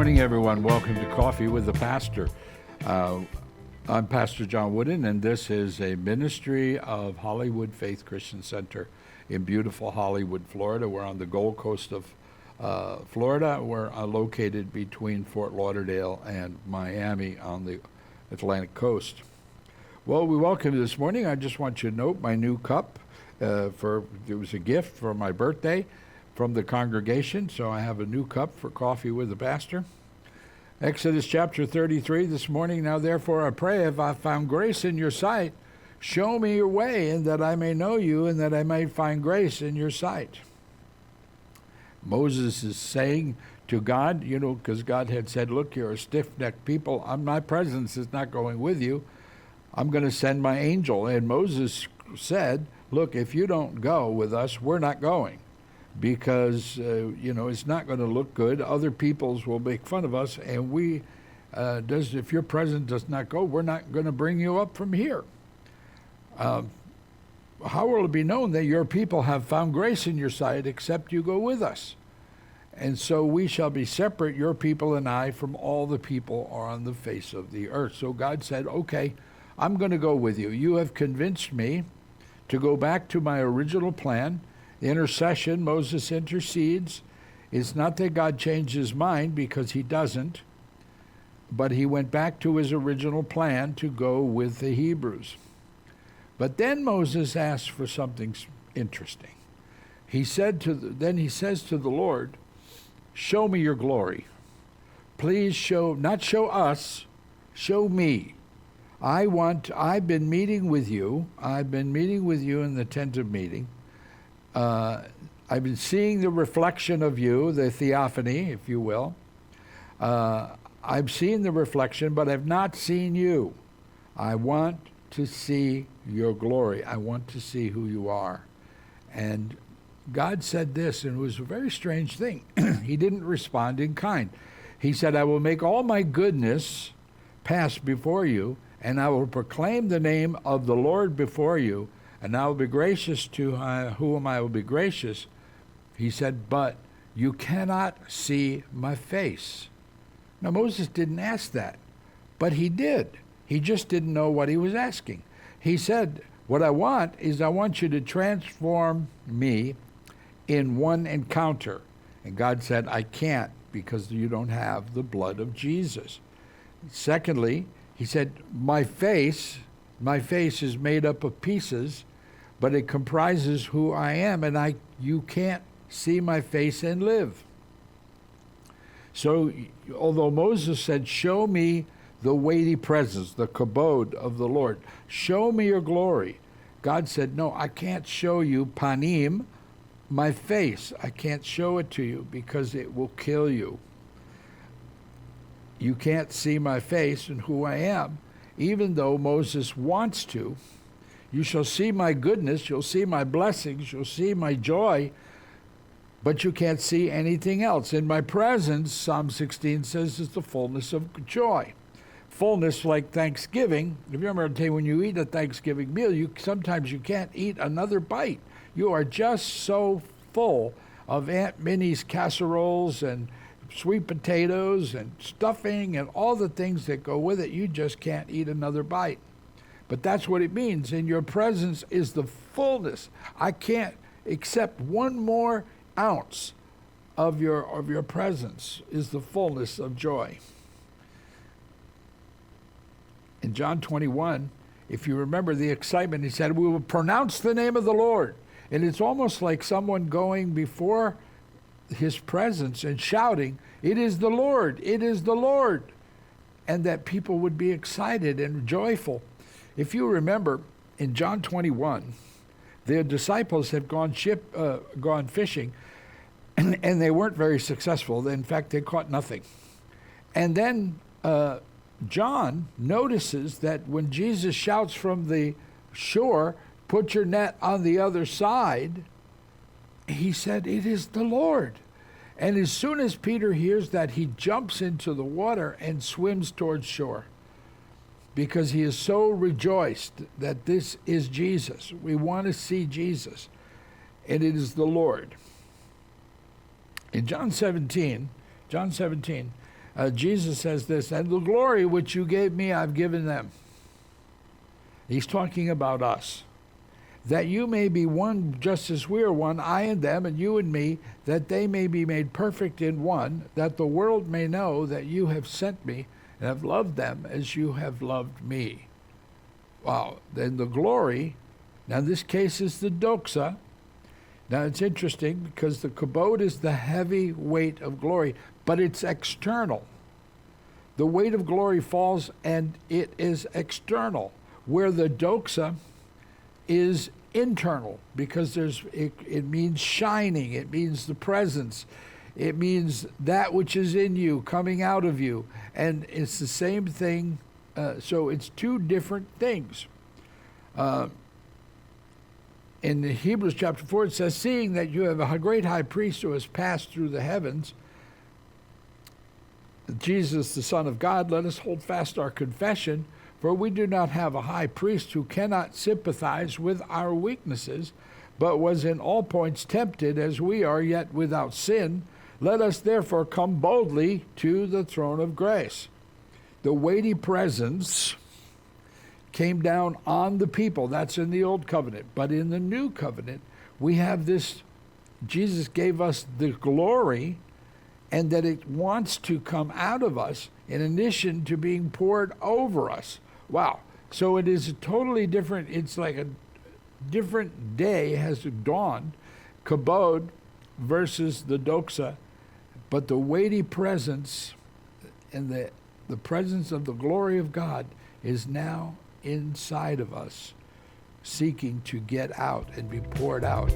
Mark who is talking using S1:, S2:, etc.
S1: morning, everyone. Welcome to Coffee with the Pastor. I'm Pastor John Woodin, and this is a ministry of Hollywood Faith Christian Center in beautiful Hollywood, Florida. We're on the Gold Coast of Florida. We're located between Fort Lauderdale and Miami on the Atlantic coast. Well, we welcome you this morning. I just want you to note my new cup. It was a gift for my birthday from the congregation, so I have a new cup for Coffee with the Pastor. Exodus chapter 33 this morning. Now therefore I pray, if I found grace in your sight, show me your way, and that I may know you, and that I may find grace in your sight. Moses is saying to God, because God had said, look, you're a stiff-necked people. My presence is not going with you. I'm going to send my angel. And Moses said, look, if you don't go with us, we're not going. Because, it's not going to look good. Other peoples will make fun of us, and if your presence does not go, we're not going to bring you up from here. How will it be known that your people have found grace in your sight, except you go with us? And so we shall be separate, your people and I, from all the people are on the face of the earth. So God said, okay, I'm going to go with you. You have convinced me to go back to my original plan. Intercession, Moses intercedes. It's not that God changed his mind, because he doesn't, but he went back to his original plan to go with the Hebrews. But then Moses asked for something interesting. Then he says to the Lord, show me your glory. Please not show us, show me. I've been meeting with you. I've been meeting with you in the tent of meeting. I've been seeing the reflection of you, the theophany, if you will. I've seen the reflection, but I've not seen you. I want to see your glory. I want to see who you are. And God said this, and it was a very strange thing. He didn't respond in kind. He said, I will make all my goodness pass before you, and I will proclaim the name of the Lord before you, and I will be gracious to whom I will be gracious. He said, but you cannot see my face. Now, Moses didn't ask that, but he did. He just didn't know what he was asking. He said, what I want you to transform me in one encounter. And God said, I can't, because you don't have the blood of Jesus. Secondly, he said, my face is made up of pieces, but it comprises who I am, and you can't see my face and live. So, although Moses said, show me the weighty presence, the kabod of the Lord, show me your glory, God said, no, I can't show you panim, my face. I can't show it to you because it will kill you. You can't see my face and who I am, even though Moses wants to. You shall see my goodness, you'll see my blessings, you'll see my joy, but you can't see anything else. In my presence, Psalm 16 says, is the fullness of joy. Fullness like Thanksgiving. If you remember the day when you eat a Thanksgiving meal, sometimes you can't eat another bite. You are just so full of Aunt Minnie's casseroles and sweet potatoes and stuffing and all the things that go with it, you just can't eat another bite. But that's what it means. In your presence is the fullness. I can't accept one more ounce of your presence, is the fullness of joy. In John 21, if you remember the excitement, he said, we will pronounce the name of the Lord. And it's almost like someone going before his presence and shouting, it is the Lord, it is the Lord. And that people would be excited and joyful. If you remember, in John 21, the disciples had gone fishing, and they weren't very successful. In fact, they caught nothing. And then John notices that when Jesus shouts from the shore, put your net on the other side, he said, it is the Lord. And as soon as Peter hears that, he jumps into the water and swims towards shore, because he is so rejoiced that this is Jesus. We want to see Jesus, and it is the Lord. In John 17, Jesus says this, and the glory which you gave me, I've given them. He's talking about us. That you may be one just as we are one, I and them, and you and me, that they may be made perfect in one, that the world may know that you have sent me and have loved them as you have loved me. Wow. Then the glory, now this case is the doxa. Now it's interesting because the kabod is the heavy weight of glory, but it's external. The weight of glory falls and it is external, where the doxa is internal, because it means shining, it means the presence, it means that which is in you coming out of you, and it's the same thing. So it's two different things. In the Hebrews chapter 4, it says, seeing that you have a great high priest who has passed through the heavens, Jesus, the Son of God, let us hold fast our confession. For we do not have a high priest who cannot sympathize with our weaknesses, but was in all points tempted as we are, yet without sin. Let us therefore come boldly to the throne of grace. The weighty presence came down on the people. That's in the Old Covenant. But in the New Covenant, we have this, Jesus gave us the glory, and that it wants to come out of us in addition to being poured over us. Wow. So it is a totally different, it's like a different day has dawned, kabod versus the doxa, but the weighty presence and the presence of the glory of God is now inside of us, seeking to get out and be poured out.